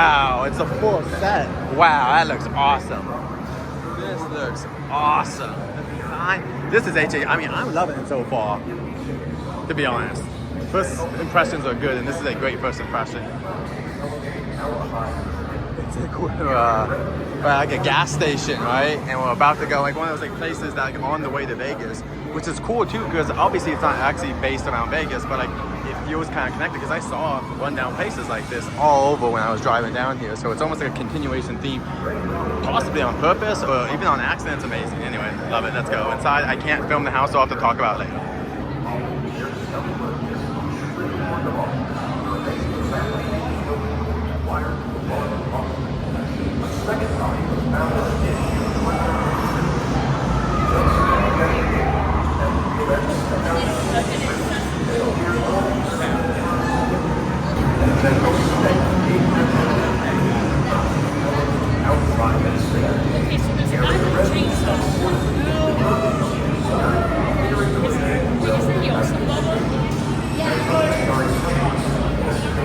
Wow, it's a full set. Wow, that looks awesome. This looks awesome. The design. This is HA. I mean, I'm loving it so far, to be honest. First impressions are good, and this is a great first impression. It's like we're like a gas station, right? And we're about to go like one of those like places that are on the way to Vegas, which is cool too, because obviously it's not actually based around Vegas, but like it feels kind of connected, because I saw rundown places like this all over when I was driving down here. So it's almost like a continuation theme, possibly on purpose or even on accident. It's amazing. Anyway, love it. Let's go inside. I can't film the house, so I'll have to talk about it later.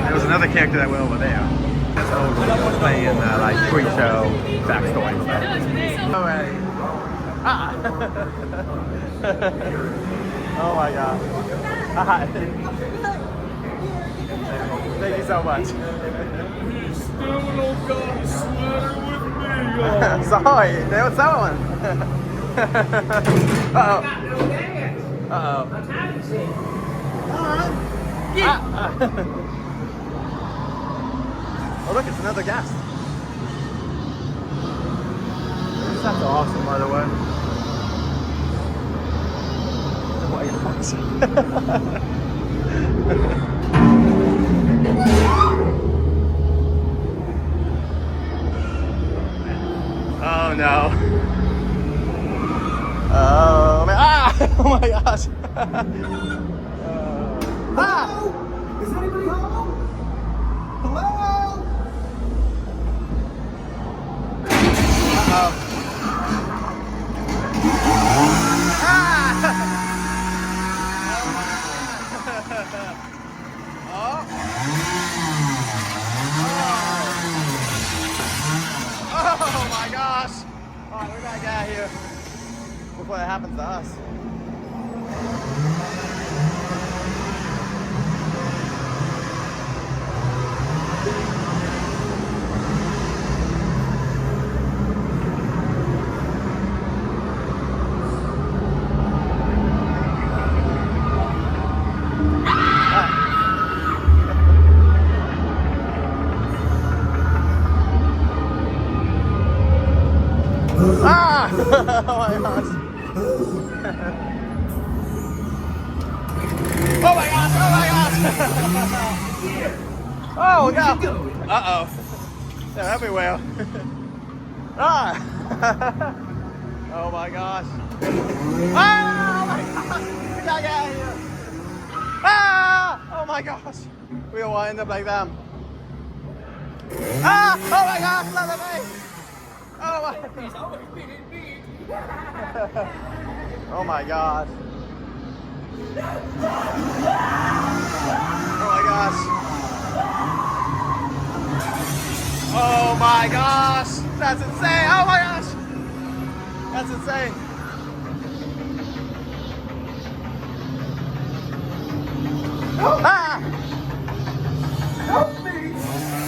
There was another character that went over there. That's over playing like pre-show backstory stuff. Alright. Ah. Oh my god. Hi. Thank you so much. Sorry, there was someone. Uh-oh. Uh-oh. Oh look, it's another guest. These are awesome, by the way. Oh my gosh. Oh no. Oh man. Ah! Oh my gosh. Ah! Is anybody home? Hello? Uh-oh. Ah! Oh. Oh my gosh. Alright, we gotta get out of here before that happens to us. Ah! Oh my gosh. Oh my gosh, oh my gosh. Oh no. Uh-oh. They're everywhere. Ah! Oh my gosh. Ah! Oh my gosh. We gotta get out of here. Ah! Oh my gosh. We don't want to end up like them. Ah! Oh my gosh, let them in. Oh my. Oh my gosh. Oh my gosh. Oh my gosh. That's insane. Oh my gosh. That's insane. Ah! Help me!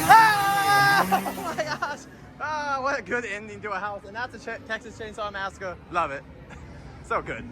Ah! Oh my gosh. Ah, what a good ending to a house. And that's a Texas Chainsaw Massacre. Love it. So good.